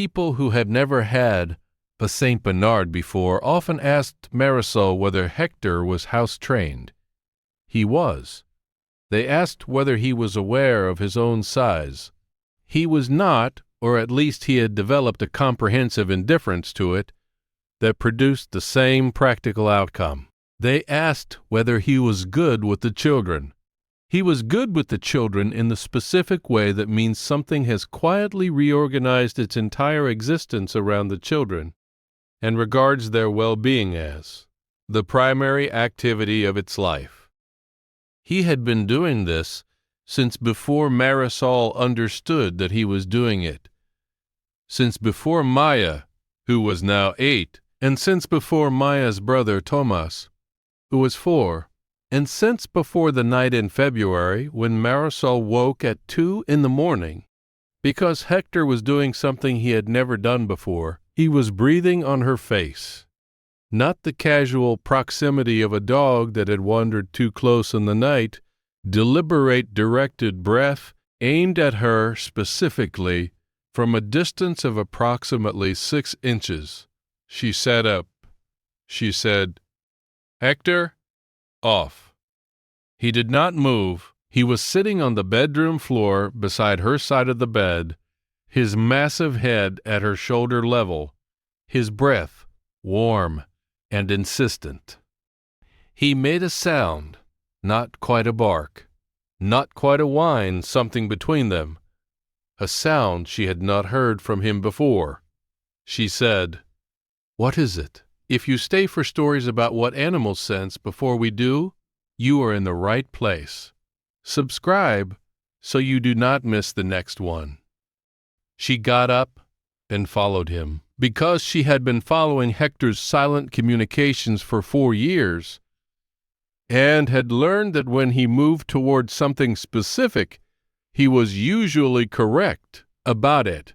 people who had never had a Saint Bernard before often asked Marisol whether Hector was house-trained. He was. They asked whether he was aware of his own size. He was not, or at least he had developed a comprehensive indifference to it that produced the same practical outcome. They asked whether he was good with the children. He was good with the children in the specific way that means something has quietly reorganized its entire existence around the children and regards their well-being as the primary activity of its life. He had been doing this since before Marisol understood that he was doing it, since before Maya, who was now 8, and since before Maya's brother Tomas, who was 4, and since before the night in February when Marisol woke at 2 in the morning. Because Hector was doing something he had never done before, he was breathing on her face. Not the casual proximity of a dog that had wandered too close in the night, deliberate directed breath aimed at her specifically from a distance of approximately 6 inches. She sat up. She said, "Hector, off." He did not move. He was sitting on the bedroom floor beside her side of the bed, his massive head at her shoulder level, his breath warm and insistent. He made a sound, not quite a bark, not quite a whine, something between them, a sound she had not heard from him before. She said, "What is it? If you stay for stories about what animals sense before we do, you are in the right place. Subscribe so you do not miss the next one." She got up and followed him. Because she had been following Hector's silent communications for 4 years and had learned that when he moved towards something specific, he was usually correct about it.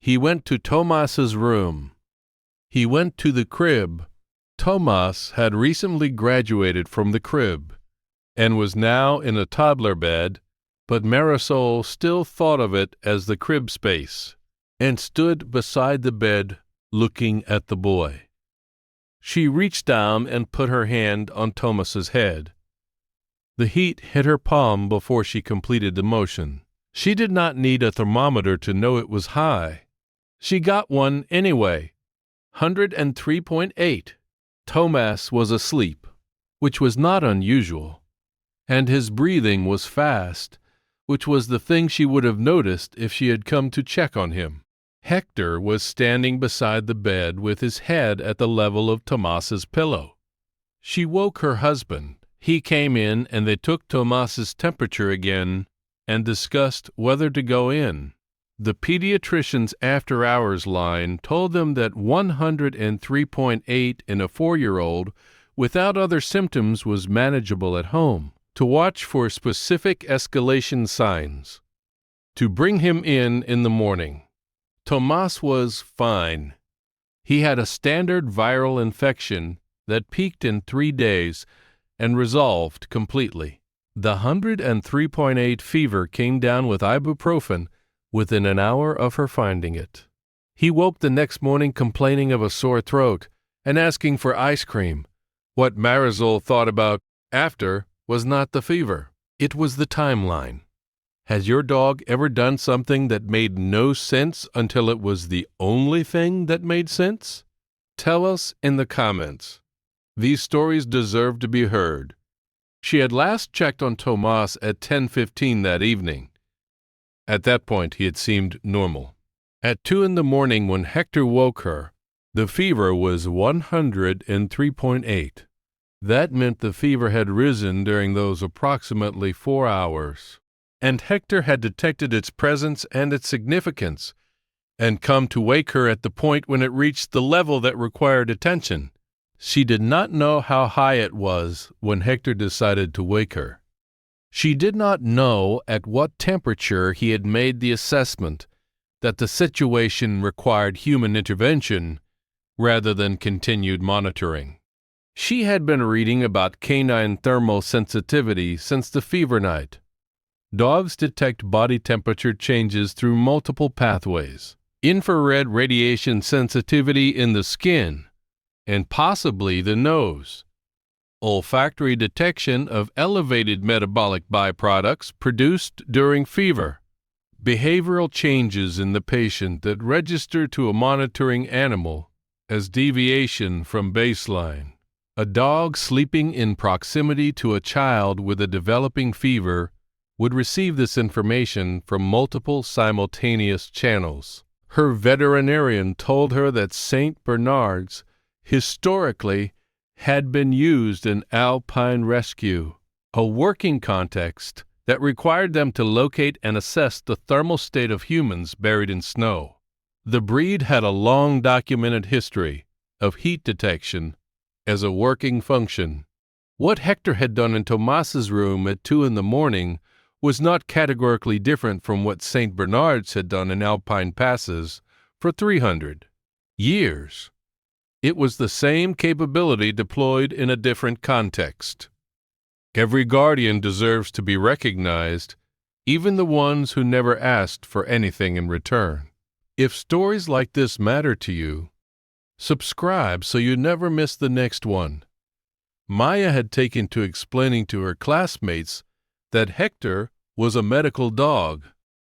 He went to Tomas's room. He went to the crib. Tomas had recently graduated from the crib and was now in a toddler bed, but Marisol still thought of it as the crib space and stood beside the bed looking at the boy. She reached down and put her hand on Tomas's head. The heat hit her palm before she completed the motion. She did not need a thermometer to know it was high. She got one anyway. 103.8. Tomas was asleep, which was not unusual, and his breathing was fast, which was the thing she would have noticed if she had come to check on him. Hector was standing beside the bed with his head at the level of Tomas's pillow. She woke her husband. He came in and they took Tomas's temperature again and discussed whether to go in. The pediatrician's after-hours line told them that 103.8 in a 4-year-old without other symptoms was manageable at home. To watch for specific escalation signs. To bring him in the morning. Tomas was fine. He had a standard viral infection that peaked in 3 days and resolved completely. The 103.8 fever came down with ibuprofen within an hour of her finding it. He woke the next morning complaining of a sore throat and asking for ice cream. What Marisol thought about after was not the fever. It was the timeline. Has your dog ever done something that made no sense until it was the only thing that made sense? Tell us in the comments. These stories deserve to be heard. She had last checked on Tomas at 10:15 that evening. At that point, he had seemed normal. At 2 in the morning when Hector woke her, the fever was 103.8. That meant the fever had risen during those approximately 4 hours. And Hector had detected its presence and its significance, and come to wake her at the point when it reached the level that required attention. She did not know how high it was when Hector decided to wake her. She did not know at what temperature he had made the assessment that the situation required human intervention rather than continued monitoring. She had been reading about canine thermal sensitivity since the fever night. Dogs detect body temperature changes through multiple pathways. infrared radiation sensitivity in the skin, and possibly the nose, olfactory detection of elevated metabolic byproducts produced during fever, behavioral changes in the patient that register to a monitoring animal as deviation from baseline. A dog sleeping in proximity to a child with a developing fever would receive this information from multiple simultaneous channels. Her veterinarian told her that St. Bernards historically had been used in alpine rescue, a working context that required them to locate and assess the thermal state of humans buried in snow. The breed had a long documented history of heat detection as a working function. What Hector had done in Tomas's room at 2 a.m. was not categorically different from what St. Bernards had done in alpine passes for 300 years. It was the same capability deployed in a different context. Every guardian deserves to be recognized, even the ones who never asked for anything in return. If stories like this matter to you, subscribe so you never miss the next one. Maya had taken to explaining to her classmates that Hector was a medical dog.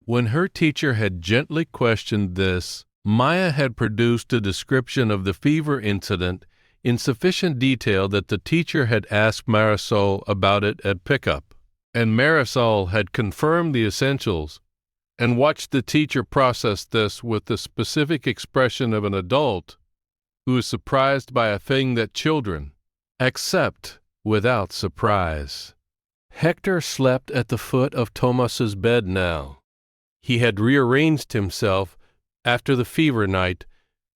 When her teacher had gently questioned this, Maya had produced a description of the fever incident in sufficient detail that the teacher had asked Marisol about it at pickup, and Marisol had confirmed the essentials and watched the teacher process this with the specific expression of an adult who is surprised by a thing that children accept without surprise. Hector slept at the foot of Tomas's bed now. He had rearranged himself after the fever night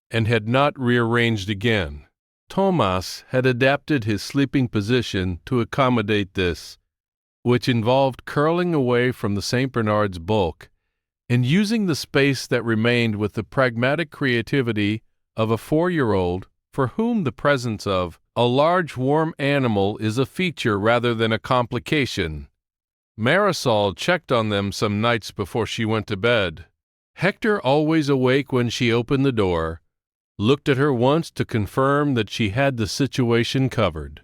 and had not rearranged again. Tomas had adapted his sleeping position to accommodate this, which involved curling away from the St. Bernard's bulk and using the space that remained with the pragmatic creativity of a 4-year-old for whom the presence of a large warm animal is a feature rather than a complication. Marisol checked on them some nights before she went to bed. Hector, always awake when she opened the door, looked at her once to confirm that she had the situation covered.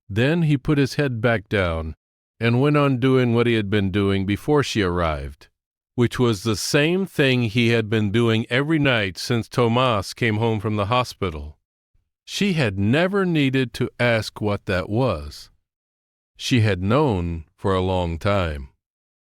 Then he put his head back down and went on doing what he had been doing before she arrived, which was the same thing he had been doing every night since Tomas came home from the hospital. She had never needed to ask what that was. She had known for a long time.